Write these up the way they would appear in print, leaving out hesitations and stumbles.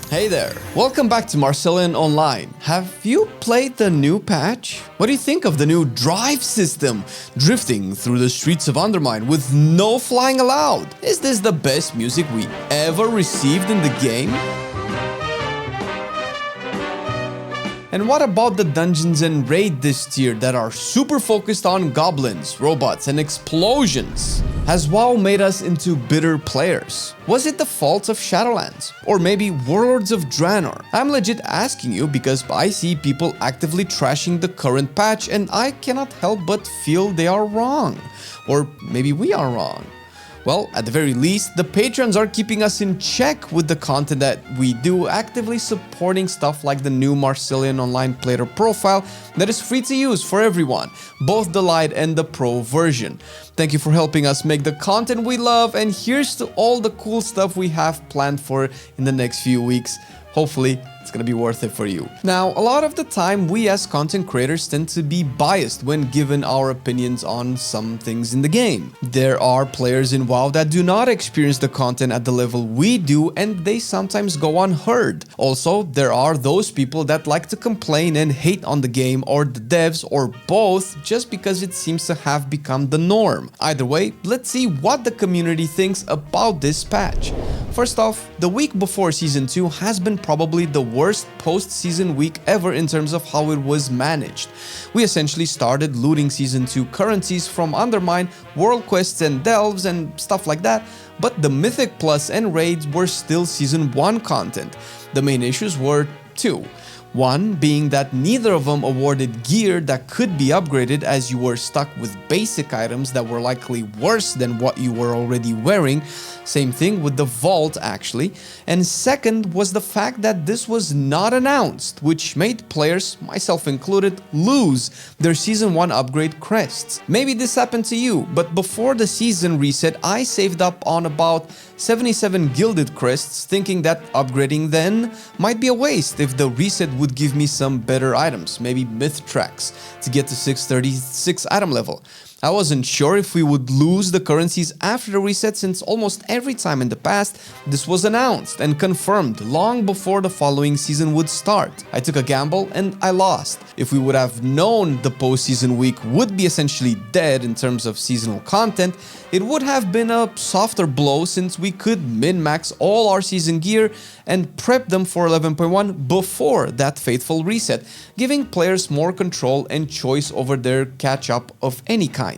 Hey there, welcome back to Marcelian Online. Have you played the new patch? What do you think of the new drive system? Drifting through the streets of Undermine with no flying allowed. Is this the best music we ever received in the game? And what about the dungeons and raid this tier that are super focused on goblins, robots, and explosions? Has WoW made us into bitter players? Was it the fault of Shadowlands? Or maybe Warlords of Draenor? I'm legit asking you because I see people actively trashing the current patch and I cannot help but feel they are wrong. Or maybe we are wrong. Well, at the very least, the patrons are keeping us in check with the content that we do, actively supporting stuff like the new Marcelian Online player profile that is free to use for everyone, both the light and the pro version. Thank you for helping us make the content we love, and here's to all the cool stuff we have planned for in the next few weeks. Hopefully, it's gonna be worth it for you. Now, a lot of the time, we as content creators tend to be biased when given our opinions on some things in the game. There are players in WoW that do not experience the content at the level we do, and they sometimes go unheard. Also, there are those people that like to complain and hate on the game or the devs or both just because it seems to have become the norm. Either way, let's see what the community thinks about this patch. First off, the week before Season 2 has been probably the worst post-season week ever in terms of how it was managed. We essentially started looting Season 2 currencies from Undermine, world quests and delves and stuff like that, but the Mythic Plus and raids were still Season 1 content. The main issues were two. One being that neither of them awarded gear that could be upgraded, as you were stuck with basic items that were likely worse than what you were already wearing. Same thing with the vault actually. And second was the fact that this was not announced, which made players, myself included, lose their Season 1 upgrade crests. Maybe this happened to you, but before the season reset I saved up on about 77 gilded crests, thinking that upgrading then might be a waste if the reset would give me some better items, maybe myth tracks, to get to 636 item level. I wasn't sure if we would lose the currencies after the reset, since almost every time in the past this was announced and confirmed long before the following season would start. I took a gamble and I lost. If we would have known the post-season week would be essentially dead in terms of seasonal content, it would have been a softer blow, since we could min-max all our season gear and prep them for 11.1 before that fateful reset, giving players more control and choice over their catch-up of any kind.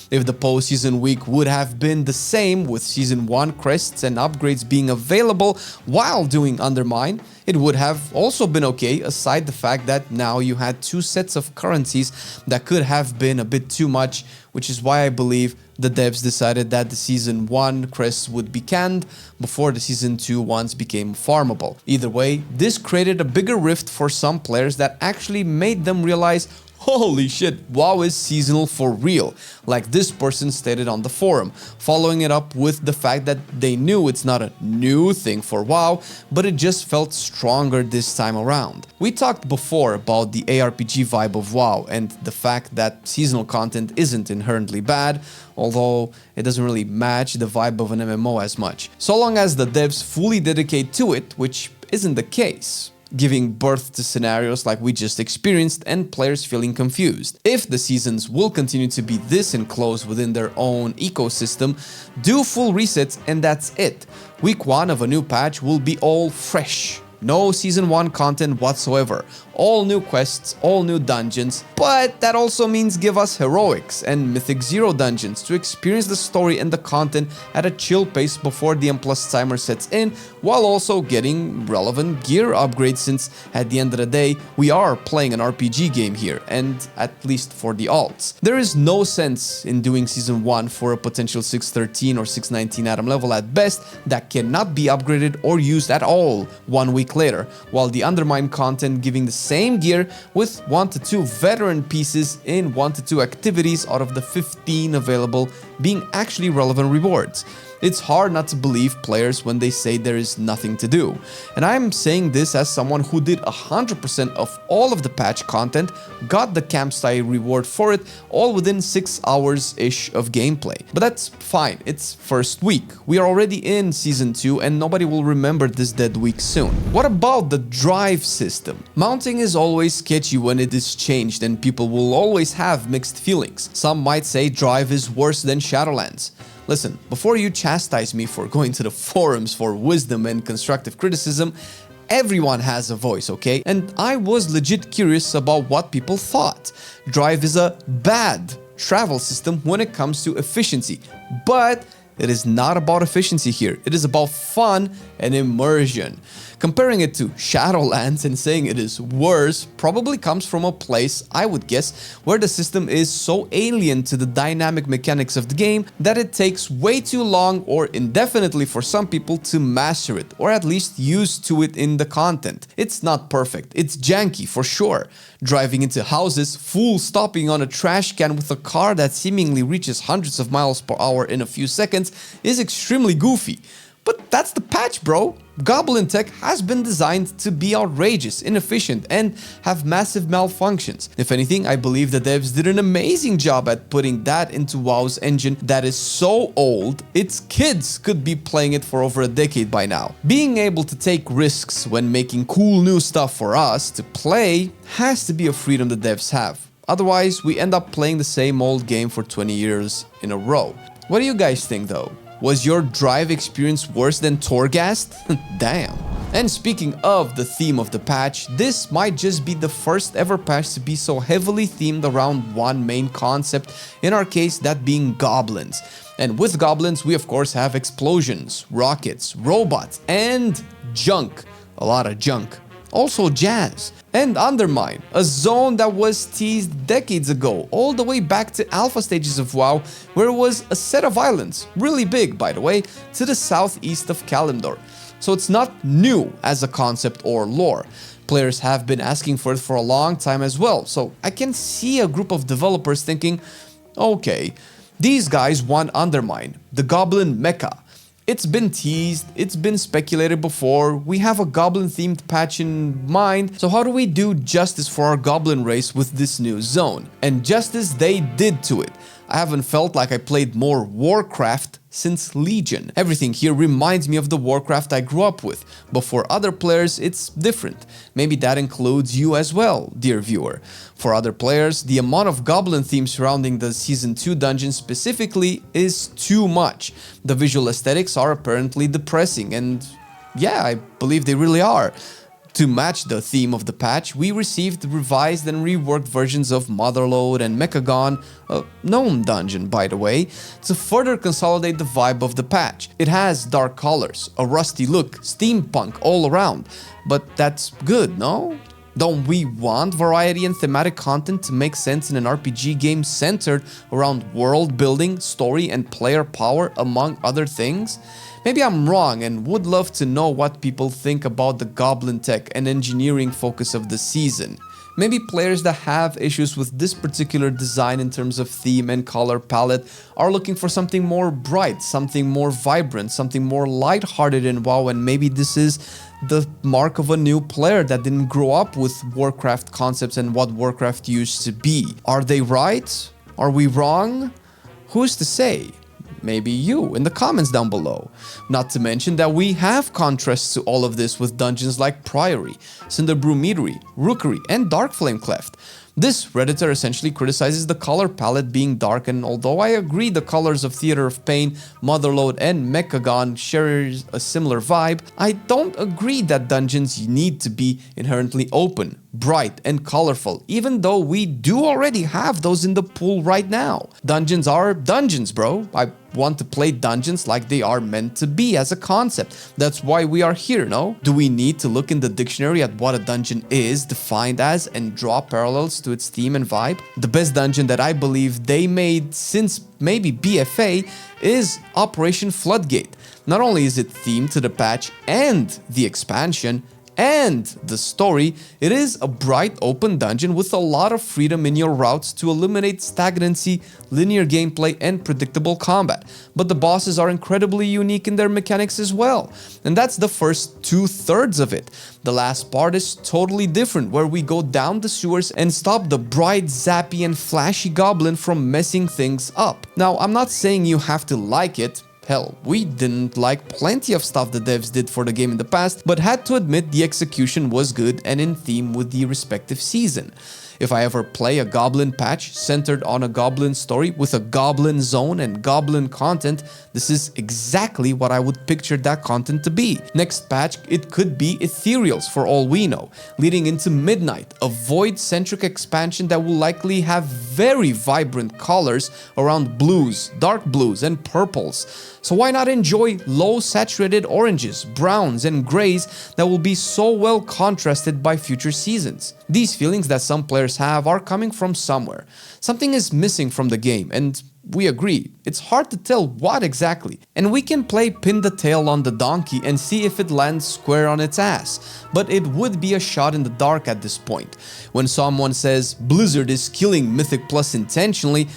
If the post-season week would have been the same, with Season 1 crests and upgrades being available while doing Undermine, it would have also been okay, aside the fact that now you had two sets of currencies that could have been a bit too much, which is why I believe the devs decided that the Season 1 crests would be canned before the Season 2 ones became farmable. Either way, this created a bigger rift for some players that actually made them realize, holy shit, WoW is seasonal for real, like this person stated on the forum, following it up with the fact that they knew it's not a new thing for WoW, but it just felt stronger this time around. We talked before about the ARPG vibe of WoW and the fact that seasonal content isn't inherently bad, although it doesn't really match the vibe of an MMO as much, so long as the devs fully dedicate to it, which isn't the case, giving birth to scenarios like we just experienced and players feeling confused. If the seasons will continue to be this enclosed within their own ecosystem, do full resets and that's it. Week 1 of a new patch will be all fresh. No Season 1 content whatsoever, all new quests, all new dungeons, but that also means give us heroics and Mythic 0 dungeons to experience the story and the content at a chill pace before the M+ timer sets in, while also getting relevant gear upgrades, since at the end of the day we are playing an RPG game here, and at least for the alts. There is no sense in doing Season 1 for a potential 613 or 619 item level at best that cannot be upgraded or used at all 1 week later, while the Undermine content giving the same gear with 1 to 2 veteran pieces in 1 to 2 activities out of the 15 available being actually relevant rewards. It's hard not to believe players when they say there is nothing to do. And I'm saying this as someone who did 100% of all of the patch content, got the campsite reward for it, all within 6 hours-ish of gameplay. But that's fine, it's first week. We are already in Season 2 and nobody will remember this dead week soon. What about the drive system? Mounting is always sketchy when it is changed and people will always have mixed feelings. Some might say drive is worse than Shadowlands. Listen, before you chastise me for going to the forums for wisdom and constructive criticism, everyone has a voice, okay? And I was legit curious about what people thought. Drive is a bad travel system when it comes to efficiency, but it is not about efficiency here. It is about fun and immersion. Comparing it to Shadowlands and saying it is worse probably comes from a place, I would guess, where the system is so alien to the dynamic mechanics of the game that it takes way too long or indefinitely for some people to master it, or at least used to it in the content. It's not perfect, it's janky for sure. Driving into houses, full stopping on a trash can with a car that seemingly reaches hundreds of miles per hour in a few seconds is extremely goofy. But that's the patch, bro. Goblin tech has been designed to be outrageous, inefficient, and have massive malfunctions. If anything, I believe the devs did an amazing job at putting that into WoW's engine that is so old, its kids could be playing it for over a decade by now. Being able to take risks when making cool new stuff for us to play has to be a freedom the devs have. Otherwise, we end up playing the same old game for 20 years in a row. What do you guys think though? Was your drive experience worse than Torghast? Damn. And speaking of the theme of the patch, this might just be the first ever patch to be so heavily themed around one main concept, in our case that being goblins. And with goblins, we of course have explosions, rockets, robots, and junk. A lot of junk. Also jazz. And Undermine, a zone that was teased decades ago, all the way back to alpha stages of WoW, where it was a set of islands, really big by the way, to the southeast of Kalimdor. So it's not new as a concept or lore. Players have been asking for it for a long time as well, so I can see a group of developers thinking, okay, these guys want Undermine, the Goblin Mecca. It's been teased, it's been speculated before, we have a goblin-themed patch in mind, so how do we do justice for our goblin race with this new zone? And justice they did to it. I haven't felt like I played more Warcraft since Legion. Everything here reminds me of the Warcraft I grew up with, but for other players it's different. Maybe that includes you as well, dear viewer. For other players, the amount of goblin themes surrounding the Season 2 dungeon specifically is too much. The visual aesthetics are apparently depressing, and yeah, I believe they really are. To match the theme of the patch, we received revised and reworked versions of Motherlode and Mechagon, a gnome dungeon by the way, to further consolidate the vibe of the patch. It has dark colors, a rusty look, steampunk all around, but that's good, no? Don't we want variety and thematic content to make sense in an RPG game centered around world building, story, and player power, among other things? Maybe I'm wrong and would love to know what people think about the goblin tech and engineering focus of the season. Maybe players that have issues with this particular design in terms of theme and color palette are looking for something more bright, something more vibrant, something more lighthearted in WoW, and maybe this is the mark of a new player that didn't grow up with Warcraft concepts and what Warcraft used to be. Are they right? Are we wrong? Who's to say? Maybe you in the comments down below. Not to mention that we have contrasts to all of this with dungeons like Priory, Cinderbrew Meadery, Rookery, and Darkflame Cleft. This Redditor essentially criticizes the color palette being dark, and although I agree the colors of Theater of Pain, Motherlode, and Mechagon share a similar vibe, I don't agree that dungeons need to be inherently open, bright, and colorful, even though we do already have those in the pool right now. Dungeons are dungeons, bro. I want to play dungeons like they are meant to be as a concept. That's why we are here, no? Do we need to look in the dictionary at what a dungeon is defined as and draw parallels to its theme and vibe? The best dungeon that I believe they made since maybe BFA is Operation Floodgate. Not only is it themed to the patch and the expansion, And the story, it is a bright open dungeon with a lot of freedom in your routes to eliminate stagnancy, linear gameplay, and predictable combat. But the bosses are incredibly unique in their mechanics as well. And that's the first 2/3 of it. The last part is totally different, where we go down the sewers and stop the bright, zappy, and flashy goblin from messing things up. Now, I'm not saying you have to like it. Hell, we didn't like plenty of stuff the devs did for the game in the past, but had to admit the execution was good and in theme with the respective season. If I ever play a goblin patch centered on a goblin story with a goblin zone and goblin content, this is exactly what I would picture that content to be. Next patch, it could be ethereals for all we know, leading into Midnight, a void-centric expansion that will likely have very vibrant colors around blues, dark blues, and purples. So why not enjoy low saturated oranges, browns, and grays that will be so well contrasted by future seasons? These feelings that some players have are coming from somewhere. Something is missing from the game, and we agree. It's hard to tell what exactly. And we can play pin the tail on the donkey and see if it lands square on its ass. But it would be a shot in the dark at this point. When someone says Blizzard is killing Mythic Plus intentionally,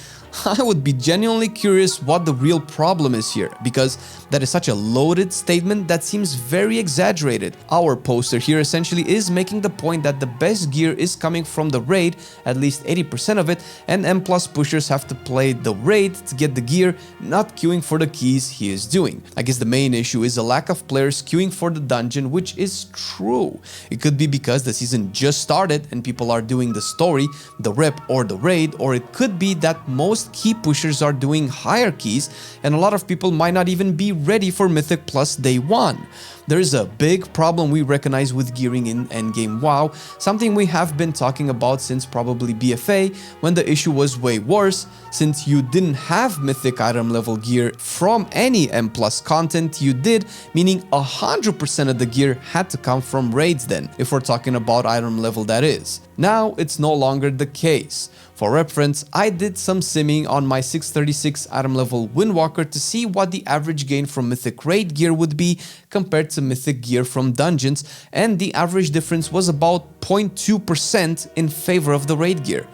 I would be genuinely curious what the real problem is here, because that is such a loaded statement that seems very exaggerated. Our poster here essentially is making the point that the best gear is coming from the raid, at least 80% of it, and M+ pushers have to play the raid to get the gear, not queuing for the keys he is doing. I guess the main issue is a lack of players queuing for the dungeon, which is true. It could be because the season just started and people are doing the story, the rep, or the raid, or it could be that most key pushers are doing higher keys and a lot of people might not even be ready for Mythic Plus day one. There is a big problem we recognize with gearing in endgame WoW, something we have been talking about since probably BFA, when the issue was way worse, since you didn't have Mythic item level gear from any M+ content you did, meaning 100% of the gear had to come from raids then, if we're talking about item level that is. Now it's no longer the case. For reference, I did some simming on my 636 item level Windwalker to see what the average gain from Mythic raid gear would be compared to Mythic gear from dungeons, and the average difference was about 0.2% in favor of the raid gear.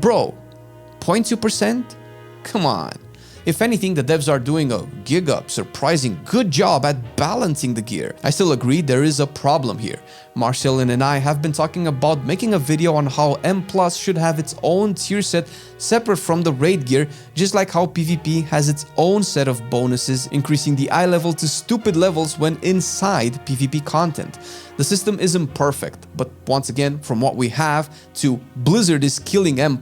Bro, 0.2%? Come on. If anything, the devs are doing a gig-up, surprising good job at balancing the gear. I still agree there is a problem here. Marcelian and I have been talking about making a video on how M+ should have its own tier set separate from the raid gear, just like how PvP has its own set of bonuses, increasing the eye level to stupid levels when inside PvP content. The system isn't perfect, but once again, from what we have to Blizzard is killing M+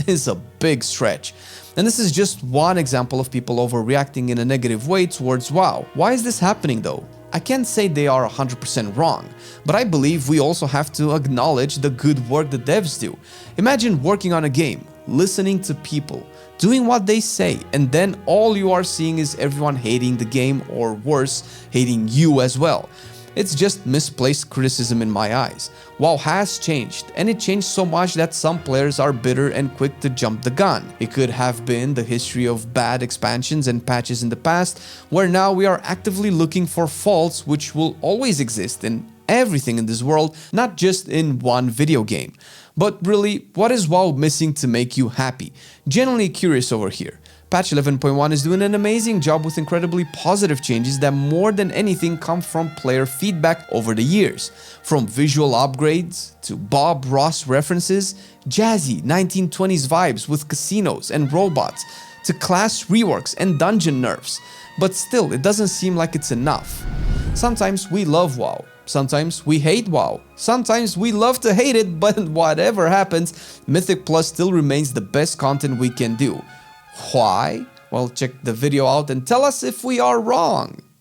is a big stretch. And this is just one example of people overreacting in a negative way towards WoW. Why is this happening though? I can't say they are 100% wrong, but I believe we also have to acknowledge the good work the devs do. Imagine working on a game, listening to people, doing what they say, and then all you are seeing is everyone hating the game, or worse, hating you as well. It's just misplaced criticism in my eyes. WoW has changed, and it changed so much that some players are bitter and quick to jump the gun. It could have been the history of bad expansions and patches in the past, where now we are actively looking for faults which will always exist in everything in this world, not just in one video game. But really, what is WoW missing to make you happy? Genuinely curious over here. Patch 11.1 is doing an amazing job with incredibly positive changes that more than anything come from player feedback over the years. From visual upgrades to Bob Ross references, jazzy 1920s vibes with casinos and robots, to class reworks and dungeon nerfs. But still, it doesn't seem like it's enough. Sometimes we love WoW. Sometimes we hate WoW. Sometimes we love to hate it, but whatever happens, Mythic Plus still remains the best content we can do. Why? Well, check the video out and tell us if we are wrong.